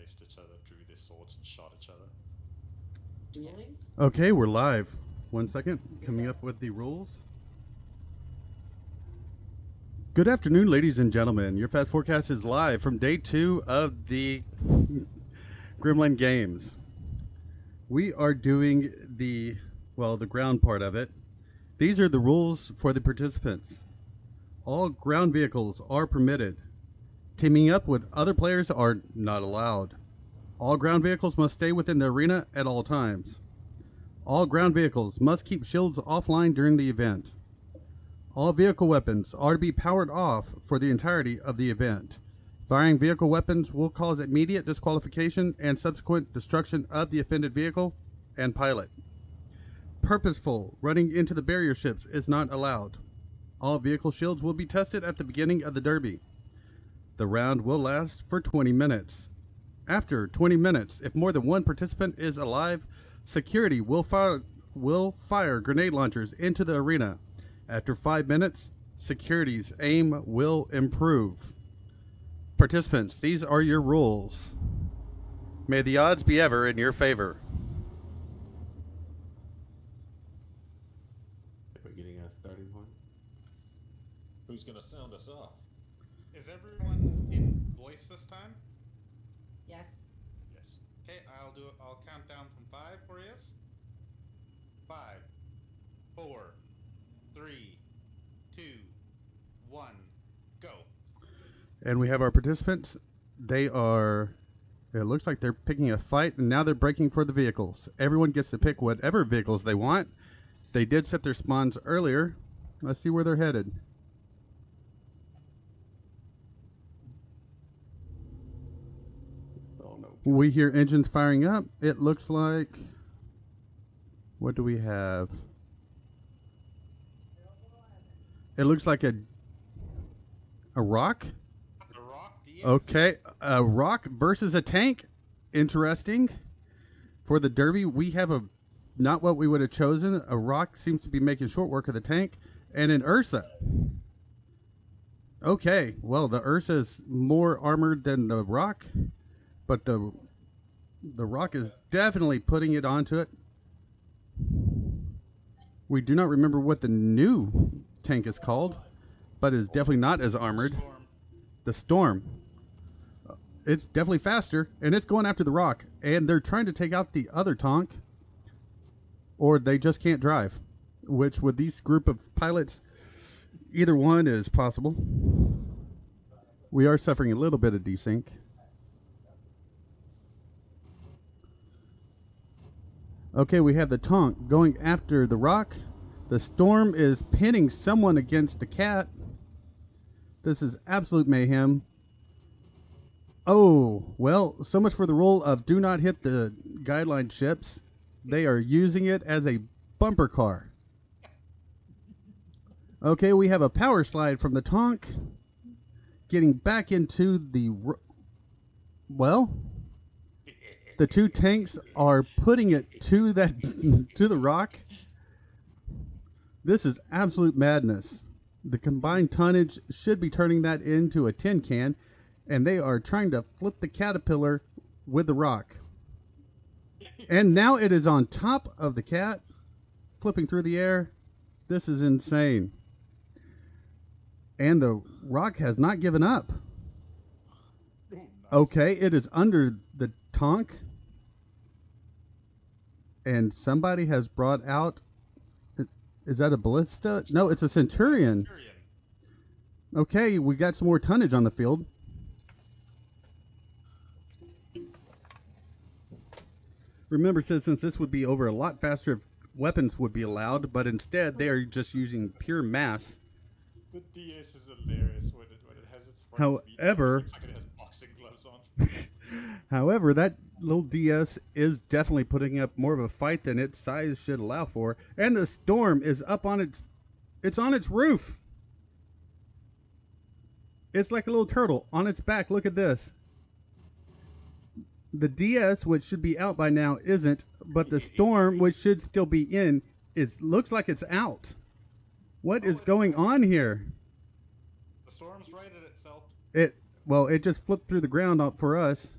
faced each other, drew their swords, and shot each other. Dueling? Okay, we're live. 1 second, coming up with the rules. Good afternoon, ladies and gentlemen. Your Fast Forecast is live from day 2 of the Gremlin games. We are doing the ground part of it. These are the rules for the participants. All ground vehicles are permitted. Teaming up with other players are not allowed. All ground vehicles must stay within the arena at all times. All ground vehicles must keep shields offline during the event. All vehicle weapons are to be powered off for the entirety of the event. Firing vehicle weapons will cause immediate disqualification and subsequent destruction of the offended vehicle and pilot. Purposeful running into the barrier ships is not allowed. All vehicle shields will be tested at the beginning of the derby. The round will last for 20 minutes. After 20 minutes, if more than one participant is alive, security will fire grenade launchers into the arena. After 5 minutes, security's aim will improve. Participants, these are your rules. May the odds be ever in your favor. We're getting a 31. Who's gonna sound us off? Is everyone in voice this time? Yes. Yes. Okay, I'll count down from 5 for you. 5, 4, 3, 2, 1, go. And we have our participants. It looks like they're picking a fight, and now they're breaking for the vehicles. Everyone gets to pick whatever vehicles they want. They did set their spawns earlier. Let's see where they're headed. Oh no. We hear engines firing up. It looks like... What do we have? It looks like a rock. The Rock DS. Okay, a rock versus a tank. Interesting. For the derby, we have not what we would have chosen. A rock seems to be making short work of the tank, and an Ursa. Okay, well, the Ursa is more armored than the rock, but the rock is definitely putting it onto it. We do not remember what the new tank is called, but it's definitely not as armored. Storm. The Storm. It's definitely faster, and it's going after the rock, and they're trying to take out the other tank, or they just can't drive, which with these group of pilots, either one is possible. We are suffering a little bit of desync. Okay, we have the tank going after the rock. The Storm is pinning someone against the cat. This is absolute mayhem. Oh, well, so much for the rule of do not hit the guideline ships. They are using it as a bumper car. Okay, we have a power slide from the tank. Getting back into the... Well... The two tanks are putting it to to the rock. This is absolute madness. The combined tonnage should be turning that into a tin can, and they are trying to flip the caterpillar with the rock. And now it is on top of the cat, flipping through the air. This is insane. And the rock has not given up. Okay, it is under the tank. And somebody has brought out... Is that a ballista? No, it's a Centurion. Okay, we got some more tonnage on the field. Remember, citizens, this would be over a lot faster if weapons would be allowed, but instead they are just using pure mass. The DS is hilarious when it has its front However... It looks like it has boxing gloves on. However, that little DS is definitely putting up more of a fight than its size should allow for. And the Storm is up on it's on its roof. It's like a little turtle on its back. Look at this. The DS, which should be out by now, isn't, but the Storm, which should still be in, looks like it's out. What is going on here? The Storm's right at itself. It just flipped through the ground up for us.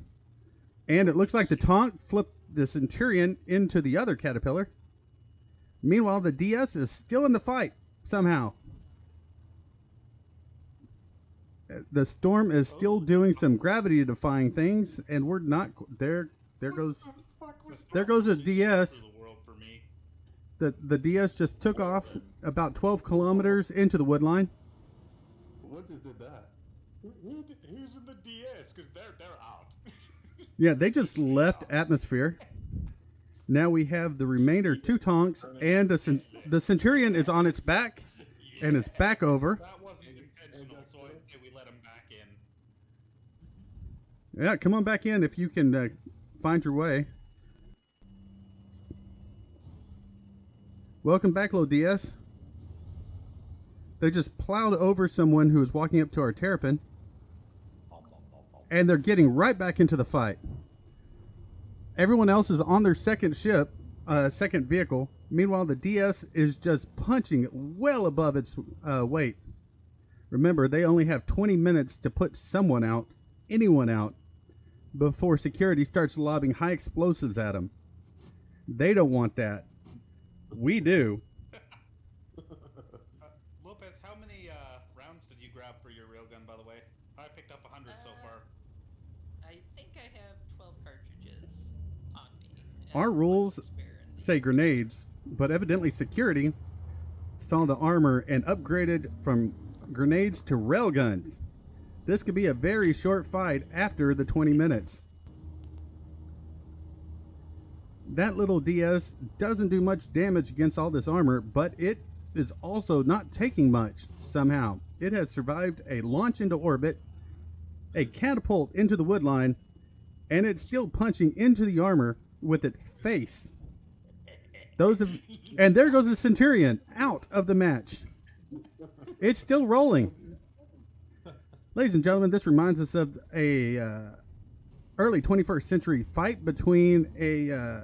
And it looks like the Tonk flipped the Centurion into the other Caterpillar. Meanwhile, the DS is still in the fight somehow. The Storm is still doing some gravity-defying things, and we're not there. There goes a DS. The world for me. The DS just took off about 12 kilometers into the woodline. What just did that? Who's in the DS? Because they're out. Yeah, they just left atmosphere. Now we have the remainder 2 Tonks, and the Centurion is on its back, and it's back over. That wasn't intentional, so I say we let him back in. Yeah, come on back in if you can find your way. Welcome back, little DS. They just plowed over someone who was walking up to our Terrapin. And they're getting right back into the fight. Everyone else is on their second ship, second vehicle. Meanwhile, the DS is just punching well above its weight. Remember, they only have 20 minutes to put someone out, anyone out, before security starts lobbing high explosives at them. They don't want that. We do. Lopez, how many rounds did you grab for your railgun, by the way? I picked up 100 so far. I think I have 12 cartridges on me. Our rules say grenades, but evidently security saw the armor and upgraded from grenades to railguns. This could be a very short fight after the 20 minutes. That little DS doesn't do much damage against all this armor, but it is also not taking much somehow. It has survived a launch into orbit, a catapult into the woodline, and it's still punching into the armor with its face. And there goes the Centurion out of the match. It's still rolling. Ladies and gentlemen, this reminds us of a early 21st century fight between a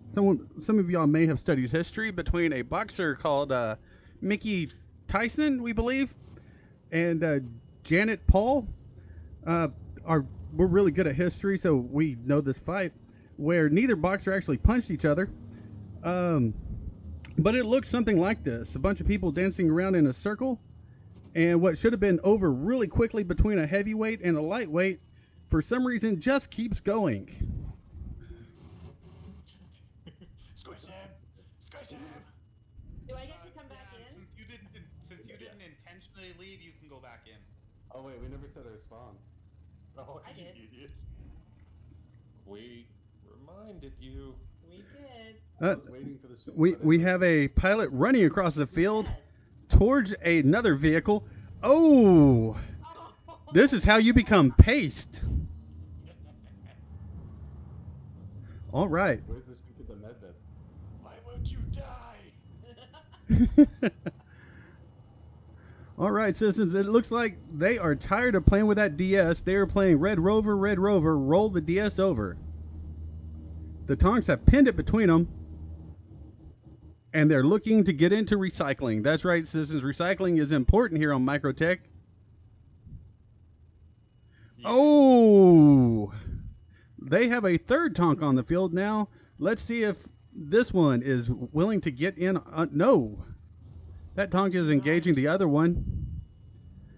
some of y'all may have studied history, between a boxer called Mickey Tyson, we believe, and Janet Paul. We're really good at history, so we know this fight where neither boxer actually punched each other. But it looks something like this: a bunch of people dancing around in a circle, and what should have been over really quickly between a heavyweight and a lightweight, for some reason, just keeps going. Sky Sam! Do I get to come back in? Since you didn't intentionally leave, you can go back in. Oh wait, we never said our spawn. Oh, I you did. idiot. We reminded you. We did. I was waiting for the ship. We have a pilot running across the field towards another vehicle. Oh, this is how you become paste. All right. Where's the ship with the med bed? Why won't you die? All right, citizens, it looks like they are tired of playing with that DS. They are playing Red Rover, roll the DS over. The Tonks have pinned it between them, and they're looking to get into recycling. That's right, citizens. Recycling is important here on Microtech. Yeah. Oh, they have a third Tonk on the field now. Let's see if this one is willing to get in. No. That Tonk is engaging the other one.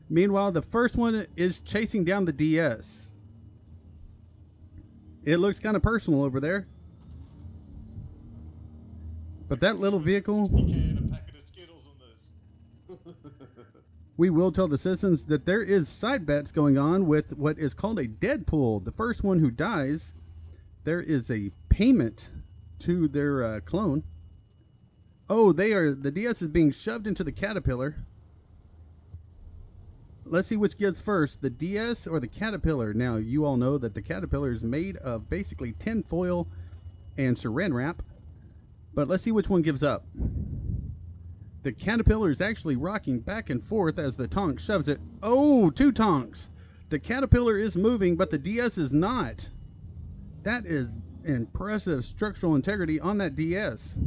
Meanwhile, the first one is chasing down the DS. It looks kind of personal over there. But that little vehicle... And a packet of Skittles on this. We will tell the citizens that there is side bets going on with what is called a Deadpool. The first one who dies, there is a payment to their clone. Oh, the DS is being shoved into the Caterpillar. Let's see which gets first, the DS or the Caterpillar. Now, you all know that the Caterpillar is made of basically tin foil and saran wrap. But let's see which one gives up. The Caterpillar is actually rocking back and forth as the Tonk shoves it. Oh, 2 Tonks. The Caterpillar is moving, but the DS is not. That is impressive structural integrity on that DS.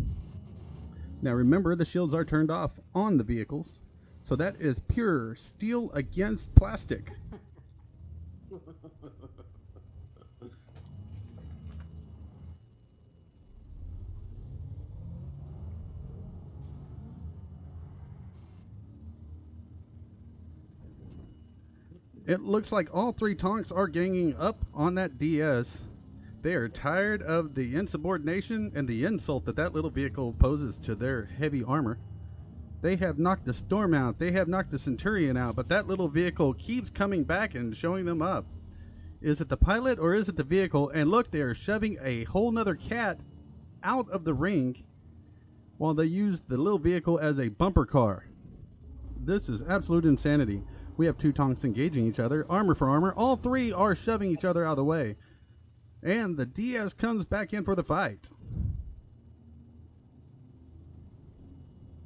Now remember, the shields are turned off on the vehicles. So that is pure steel against plastic. It looks like all three tanks are ganging up on that DS. They are tired of the insubordination and the insult that that little vehicle poses to their heavy armor. They have knocked the Storm out. They have knocked the Centurion out, but that little vehicle keeps coming back and showing them up. Is it the pilot or is it the vehicle? And look, they are shoving a whole nother cat out of the ring while they use the little vehicle as a bumper car. This is absolute insanity. We have two tanks engaging each other, armor for armor. All three are shoving each other out of the way. And the DS comes back in for the fight.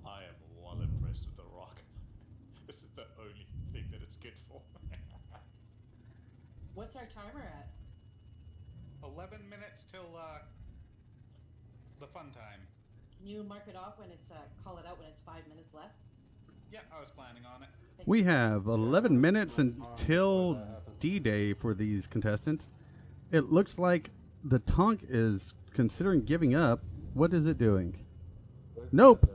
I am well impressed with the rock. This is the only thing that it's good for. What's our timer at? 11 minutes till the fun time. Can you mark it off when it's call it out when it's 5 minutes left? Yeah, I was planning on it. We have 11 minutes until D-Day for these contestants. It looks like the tank is considering giving up. What is it doing? Nope.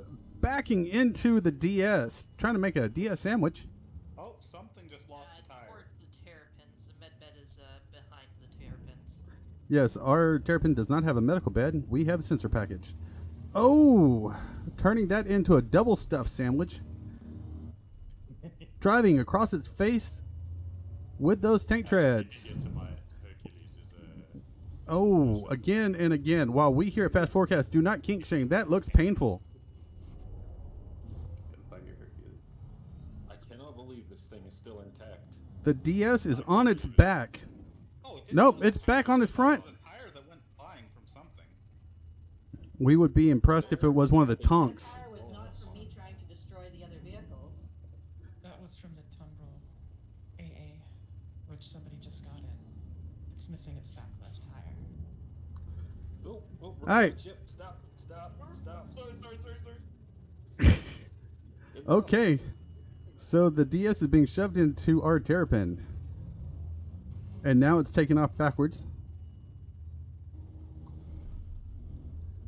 Backing into the DS. Trying to make a DS sandwich. Oh, something just lost a tire. Towards the terrapins. The med bed is behind the terrapins. Yes, our Terrapin does not have a medical bed. We have a sensor package. Oh, turning that into a double stuffed sandwich. Driving across its face with those tank treads. Get to my Hercules is Oh, again and again. While we here at Fastforecast do not kink shame, that looks painful. Gotta find your Hercules. I cannot believe this thing is still intact. The DS is on its back. Oh, it didn't Nope, look it's like back on its front. There was a tire that went flying from something. We would be impressed if it was one of the The tanks. tire was not from me trying to destroy the other vehicles. That was from the tumbril AA, which somebody just got in. It's missing its back left tire. Oh, oh, Hey. Chip, stop. sorry. Good Okay, so the DS is being shoved into our Terrapin. And now it's taking off backwards.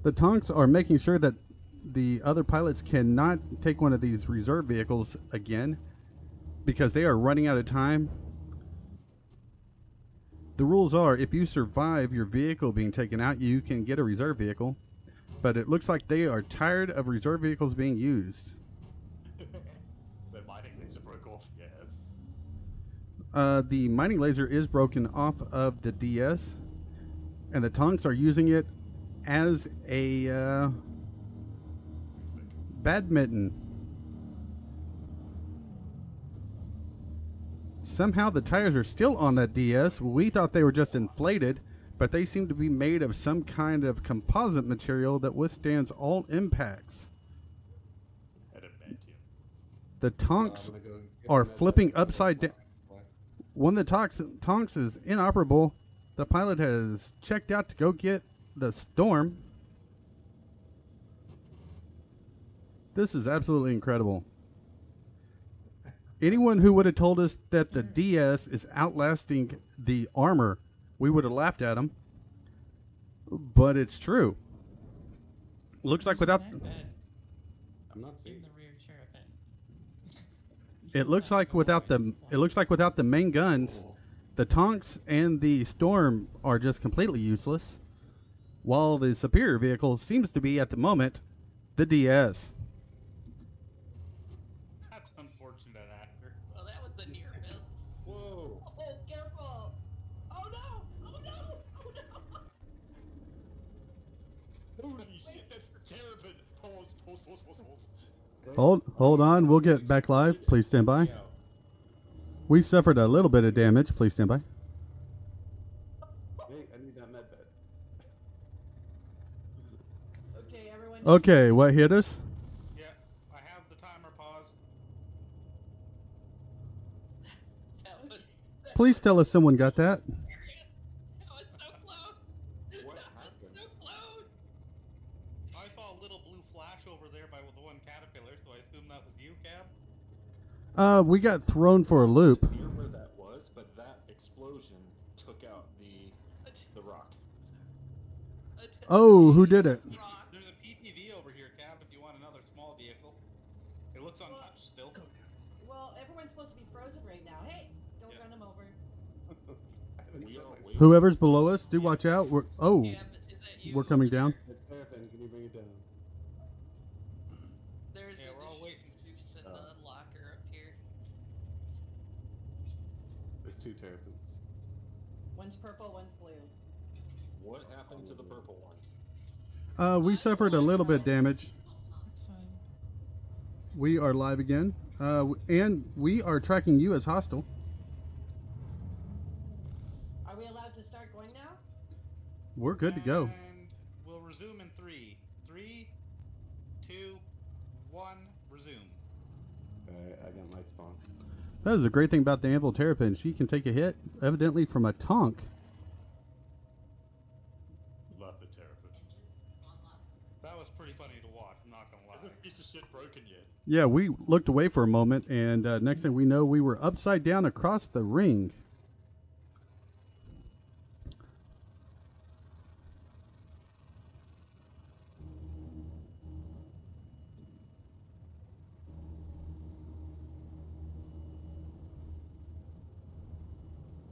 The tanks are making sure that the other pilots cannot take one of these reserve vehicles again because they are running out of time. The rules are if you survive your vehicle being taken out, you can get a reserve vehicle. But it looks like they are tired of reserve vehicles being used. The mining laser broke off. Yeah. The mining laser is broken off of the DS, and the tanks are using it as a badminton. Somehow the tires are still on that DS. We thought they were just inflated, but they seem to be made of some kind of composite material that withstands all impacts. Adamantium. The tanks I'm gonna go get are the med flipping bed. upside down. When the tanks is inoperable, the pilot has checked out to go get the Storm. This is absolutely incredible. Anyone who would have told us that the DS is outlasting the armor, we would have laughed at them. But it's true. Looks like There's a without med bed I'm not in seeing the rear terrapin. it looks like without the main guns, the tanks and the Storm are just completely useless, while the superior vehicle seems to be at the moment the DS. That's unfortunate, actor. Well, that was a near miss. Whoa. Oh, careful! Oh no! Oh no! Oh no! Holy shit, that's the Terrapin. Pause. Hold on, we'll get back live. Please stand by. Yeah. We suffered a little bit of damage. Please stand by. Hey, I need that med bed. Okay, everyone. Okay, what hit us? Yeah, I have the timer paused. That was Please tell us someone got that. That was so close. What That was happened? so close. I saw a little blue flash over there by the one caterpillar, so I assume that was you, Cab. We got thrown for a loop. Near where that was, but that explosion took out the rock. Oh, who did it? Rock. There's a PPV over here, Cab, if you want another small vehicle. It looks untouched still. Well, everyone's supposed to be frozen right now. Hey, don't Yeah. run them When We you are said my waiting. Whoever's below us, do watch out. Is Is that you? we're coming over down. there? Terrapin, can you bring it down? There's Yeah, we're all additional waiting. suits in the locker up here. There's 2 terrapins. One's purple, one's blue. What happened to the purple one? We suffered a little bit damage. That's fine. We are live again, and we are tracking you as hostile. Are we allowed to start going now? We're good to go. And we'll resume in 3. 3, 2, 1, resume. Alright, I got my spawn. That is a great thing about the Anvil Terrapin. She can take a hit, evidently from a tonk. Love the Terrapin. That was pretty funny to watch, I'm not gonna lie. Isn't piece of shit broken yet? Yeah, we looked away for a moment, and next thing we know, we were upside down across the ring.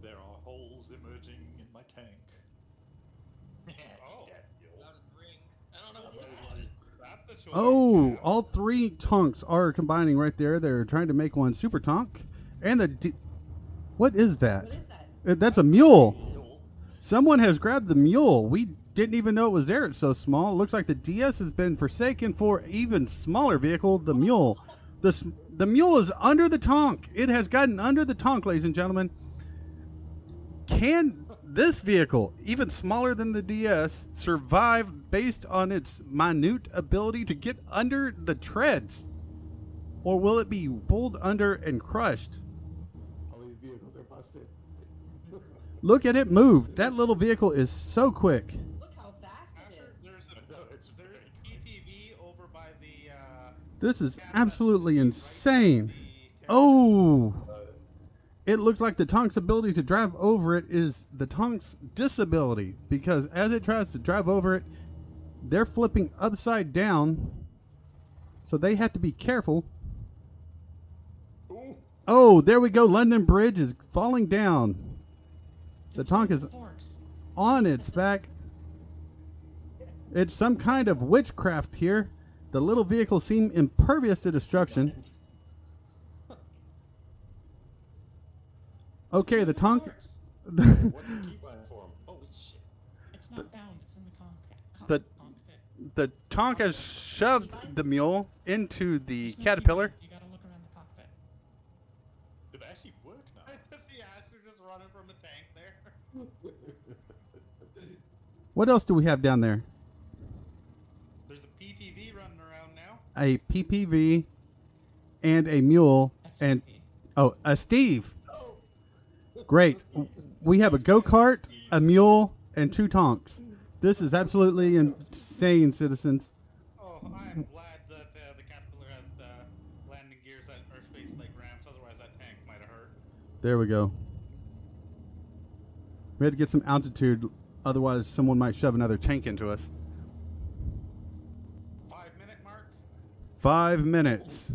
There are holes emerging in my tank. Oh. Out of the ring. I don't know What what is this that? was. That's the choice. Oh, yeah. all 3 tonks are combining right there. They're trying to make one super tonk. And what is that? What is that? That's a mule. Mule. Someone has grabbed the mule. We didn't even know it was there. It's so small. It looks like the DS has been forsaken for even smaller vehicle, the mule. The mule is under the tonk. It has gotten under the tonk, ladies and gentlemen. Can this vehicle, even smaller than the DS, survive based on its minute ability to get under the treads? Or will it be pulled under and crushed? All these vehicles are busted. Look at it move. That little vehicle is so quick. Look how fast it Asher, is. It's there's very a PTV over by the This is Canada absolutely right insane. by the Oh! It looks like the tonk's ability to drive over it is the tonk's disability, because as it tries to drive over it, they're flipping upside down, so they have to be careful. Oh, there we go. London Bridge is falling down. The tonk is Forks. on its back. It's some kind of witchcraft here. The little vehicles seem impervious to destruction. Okay, the tonk. Forks. What's the keybind for him? Holy shit. It's not bound. It's in the The- cockpit. The tonk has shoved the mule into the caterpillar. You gotta look around the cockpit. Did it actually work now? I see Asher just running from a tank there. What else do we have down there? There's a PTV running around now. A PPV and a mule That's and creepy. a Steve. Great. We have a go-kart, a mule, and 2 tonks. This is absolutely insane, citizens. Oh, I am glad that the Caterpillar has landing gears that are space like ramps, otherwise that tank might have hurt. There we go. We had to get some altitude, otherwise someone might shove another tank into us. 5-minute mark. 5 minutes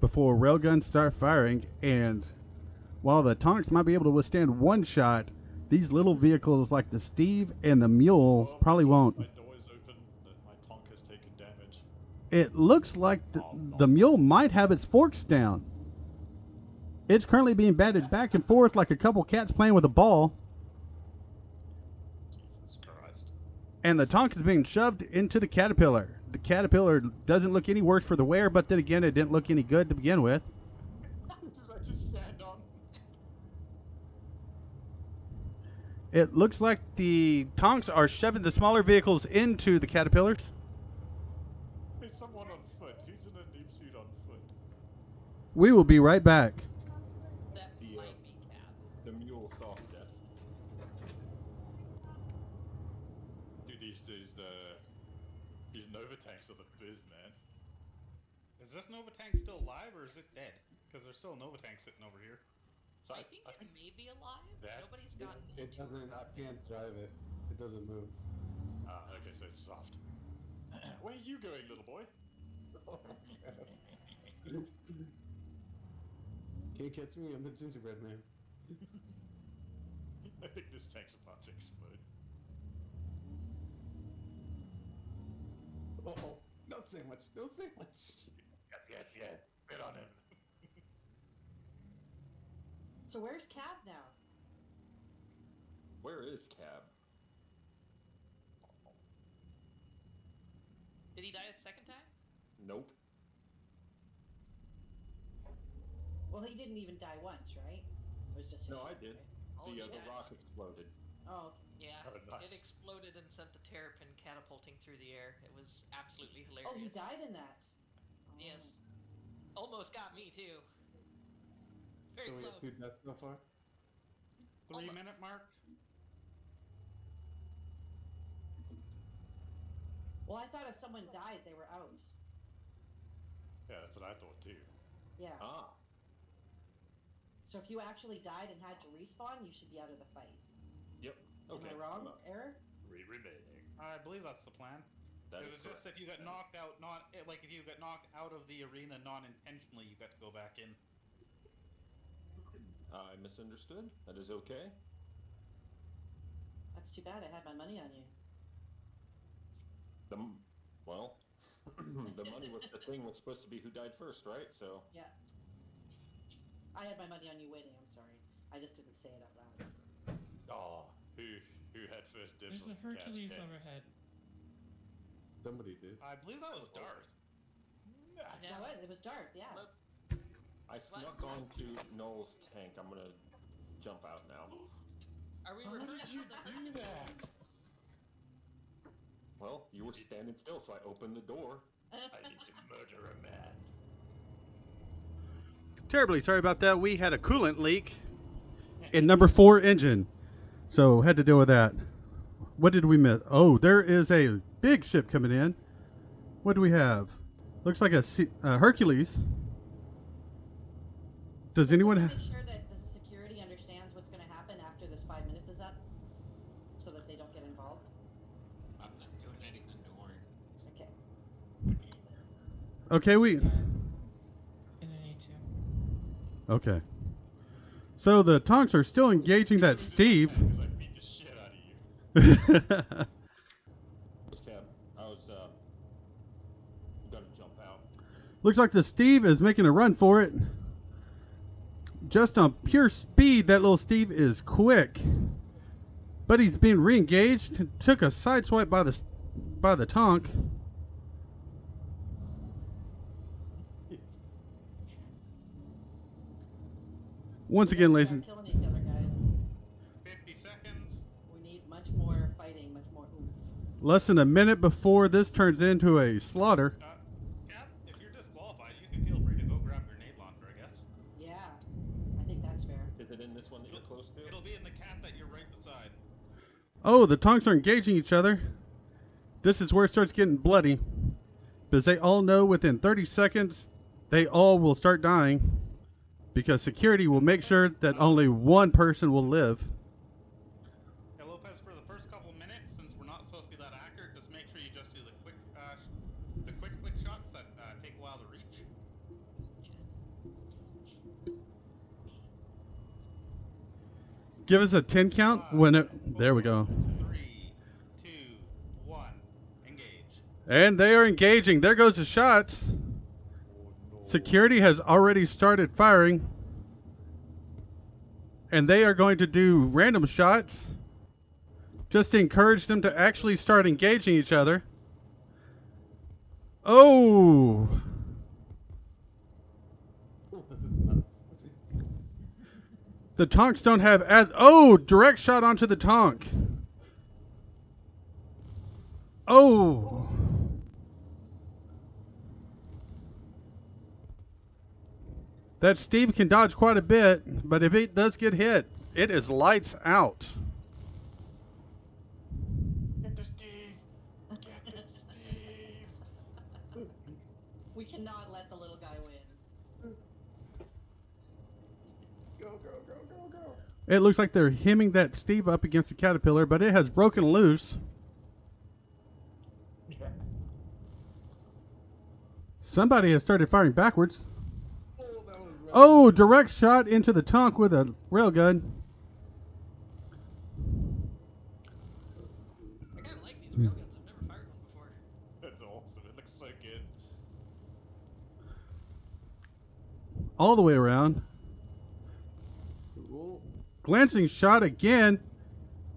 before railguns start firing, and while the tonks might be able to withstand one shot, these little vehicles like the Steve and the mule probably won't. My door is open. My tonk has taken damage. It looks like the mule might have its forks down. It's currently being batted back and forth like a couple cats playing with a ball, Jesus Christ. and the tonk is being shoved into the caterpillar. The caterpillar doesn't look any worse for the wear, but then again, it didn't look any good to begin with. Did I just stand on? It looks like the tonks are shoving the smaller vehicles into the caterpillars. There's someone on foot. Who's in a noob suit on foot? We will be right back. That The, might be Cap. The mule saw death. Dude, these Nova tanks are the biz, man. Is this Nova tank still alive or is it dead? Because there's still a Nova tank sitting over here. So I think it may be alive. that- Nobody's gotten It into doesn't. I can't drive it. It doesn't move. okay, so it's soft. Where are you going, little boy? Can't catch me. I'm the gingerbread man. I think this tank's about to explode. Oh, don't say much. Don't say much. Yeah. Bit on him. So where's Cab now? Where is Cab? Did he die a second time? Nope. Well, he didn't even die once, right? It was just his No, I ship, did. right? Oh, he The died. rock exploded. Oh, okay. Yeah, Oh, nice. it exploded and sent the terrapin catapulting through the air. It was absolutely hilarious. Oh, he died in that. Oh. Yes. Almost got me too. Very So we close. have 2 deaths so far? 3-minute mark. Well, I thought if someone died, they were out. Yeah, that's what I thought too. Yeah. Ah. So if you actually died and had to respawn, you should be out of the fight. Yep. Okay. Am I wrong, Eric? Remaining. I believe that's the plan. That It is was just correct. if you got knocked out, like if you got knocked out of the arena non-intentionally, you got to go back in. I misunderstood. That is okay. That's too bad. I had my money on you. Well, the money was the thing was supposed to be who died first, right? So Yeah. I had my money on you winning. I'm sorry. I just didn't say it out loud. Oh, who had first dibs There's on a Hercules Cab's overhead. Somebody did. I believe that was Dart. That was. It was Darth. Yeah. But I snuck onto Noel's tank. I'm gonna jump out now. are we How did rehearsing you the do that? Well, you were standing still, so I opened the door. I need to murder a man. Terribly sorry about that. We had a coolant leak in number 4 engine, so had to deal with that. What did we miss? Oh, there is a big ship coming in. What do we have? Looks like a Hercules. Does anyone Make sure that the security understands what's going to happen after this 5 minutes is up, so that they don't get involved. I'm not doing anything, don't worry. Okay. Okay, we. In an A2. Okay. So the Tonks are still engaging that Steve. I beat the shit out of you. This Cab. I was gonna jump out. Looks like the Steve is making a run for it. Just on pure speed, that little Steve is quick. But he's being re-engaged. Took a side swipe by the Tonk. Once again, ladies and Start killing each other, guys. 50 seconds. We need much more fighting, much more oomph. less than a minute before this turns into a slaughter. Cap, if you're disqualified, you can feel free to go grab your nade launcher, I guess. Yeah, I think that's fair. Is it in this one that you're close to? It'll be in the cat that you're right beside. Oh, the Tonks are engaging each other. This is where it starts getting bloody. Because they all know within 30 seconds, they all will start dying. Because security will make sure that only one person will live. Hey, Lopez, for the first couple minutes, since we're not supposed to be that accurate, just make sure you just do the quick click shots that take a while to reach. Give us a 10 count when it... There we go. 3, 2, 1, engage. And they are engaging. There goes the shots. Security has already started firing. And they are going to do random shots just to encourage them to actually start engaging each other. Oh! Oh, this is nuts. The Tonks don't have as... Oh! Direct shot onto the Tonk. Oh! That Steve can dodge quite a bit, but if it does get hit, it is lights out. Get the Steve! Get the Steve! We cannot let the little guy win. Go, go, go, go, go. It looks like they're hemming that Steve up against the Caterpillar, but it has broken loose. Somebody has started firing backwards. Oh, that was rough. Oh, direct shot into the Tonk with a railgun. railguns. I've never fired one before. That's awesome. It looks so good. All the way around. Cool. Glancing shot again.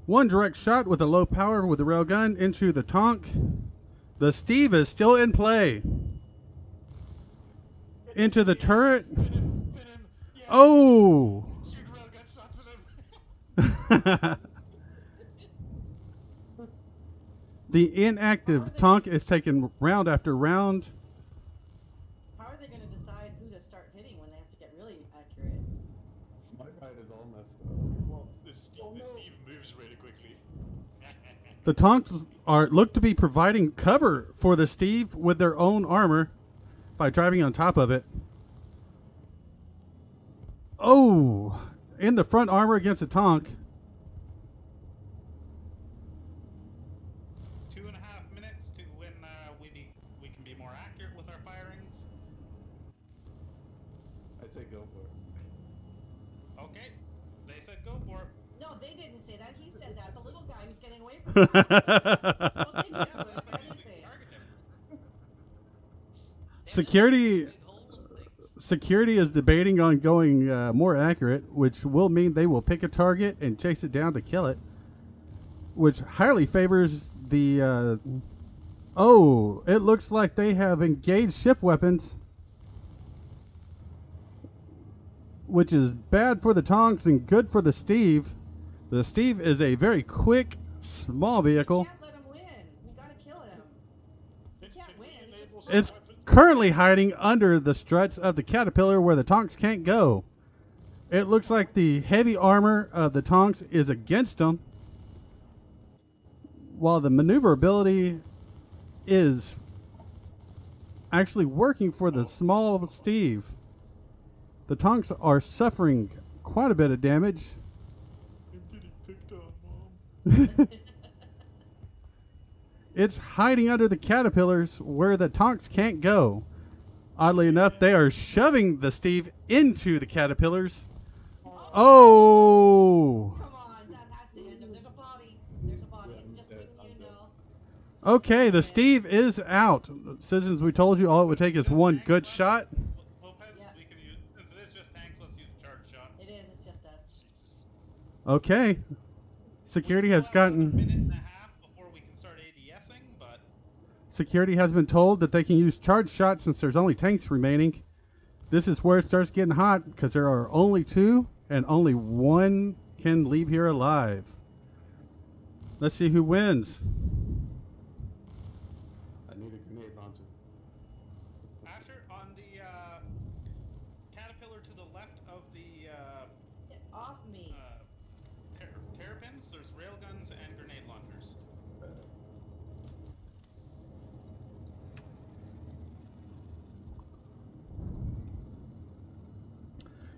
One direct shot with a low power with the railgun into the Tonk. The Steve is still in play. Into the turret. Fit him. Yes. Oh! Shoot railgun shots at him. The inactive Tonk is taken round after round. How are they going to decide who to start hitting when they have to get really accurate? My ride is all messed up. Well, the Steve moves really quickly. The Tonks look to be providing cover for the Steve with their own armor by driving on top of it. Oh! In the front armor against the Tonk. 2.5 minutes to when we can be more accurate with our firings. I say go for it. Okay, they said go for it. No, they didn't say that. He said that. The little guy who's getting away from him. Well, they do it for anything. Security Big hole in things. Security is debating on going more accurate, which will mean they will pick a target and chase it down to kill it, which highly favors the... oh, it looks like they have engaged ship weapons, which is bad for the Tonks and good for the Steve. The Steve is a very quick, small We vehicle. can't let him win. We gotta kill him. He can't win. He's just It's currently hiding under the struts of the Caterpillar where the Tonks can't go. It looks like the heavy armor of the Tonks is against them, while the maneuverability is actually working for the small Steve. The Tonks are suffering quite a bit of damage. I'm getting picked on, Mom. It's hiding under the Caterpillars where the Tonks can't go. Oddly enough, they are shoving the Steve into the Caterpillars. Oh! Come on, that has to end him. There's a body. There's a body. It's just when you know. Okay, the Steve is out. Citizens, we told you all it would take is one good shot. Lopez, Yeah. we can use, since it is just tanks, let's use charge shots. It is. It's just us. Jesus. Okay. Security has We'll have another minute gotten... and a half before we can start ADSing, but Security has been told that they can use charge shots since there's only tanks remaining. This is where it starts getting hot because there are only two and only one can leave here alive. Let's see who wins. I need a grenade launcher. Asher, on the caterpillar to the left of the Get off me. terrapins, there's railguns and grenade launchers.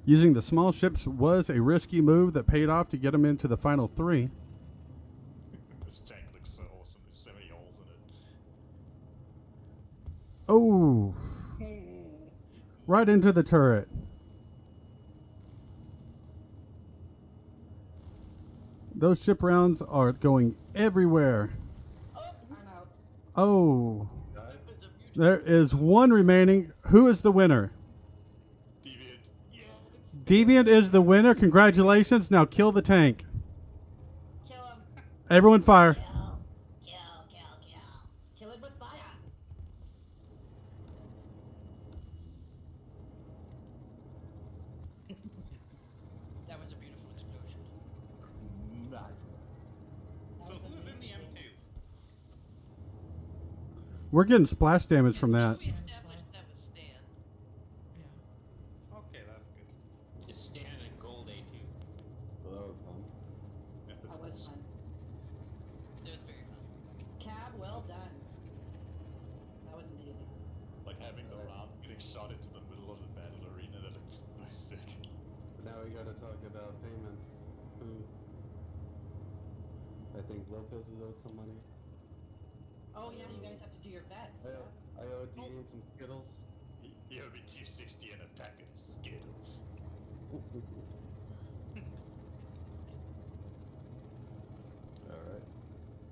Using the small ships was a risky move that paid off to get them into the final three. This tank looks so awesome. There's so many holes in it. Oh, right into the turret. Those ship rounds are going everywhere. I'm out. Oh, Guy? there is one remaining. Who is the winner? Deviant. Yeah. Deviant is the winner. Congratulations. Now kill the tank. Kill him. Everyone fire. Kill. Kill it with fire. That was a beautiful explosion. Nice. So who's in the M2? We're getting splash damage from that. We established that was Stan. Yeah. Okay, that's good. Is Stan and Gold A2? Well, that was fun. That was fun. It was very fun. Cab, well done. That was amazing. Like having the round getting shot into the middle of the battle arena. That it's very sick. But now we gotta talk about payments. Who? I think Lopez is owed some money. Oh yeah, you guys have to do your bets. Yeah. I owe Deviant some Skittles. He owed me 260 and a packet of Skittles. Alright.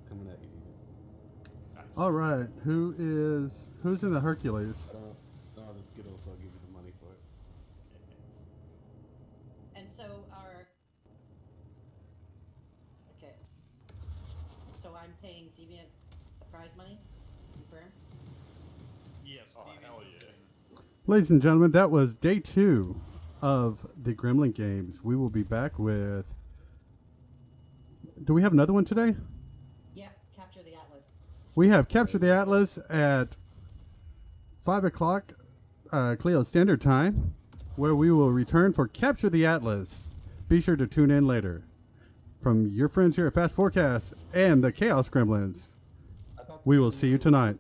Coming at you, Deviant. All right, who's in the Hercules? Oh, the Skittles, I'll give you the money for it. And so okay. So I'm paying Deviant the prize money? Confirm? Yes. Oh, Deviant hell was yeah. in. Ladies and gentlemen, that was day 2 of the Gremlin games. We will be back with. Do we have another one today? Yeah, capture the Atlas. We have Capture the Atlas at 5 o'clock Cleo Standard Time, where we will return for Capture the Atlas. Be sure to tune in later. From your friends here at Fast Forecast and the Chaos Gremlins, we will see you tonight.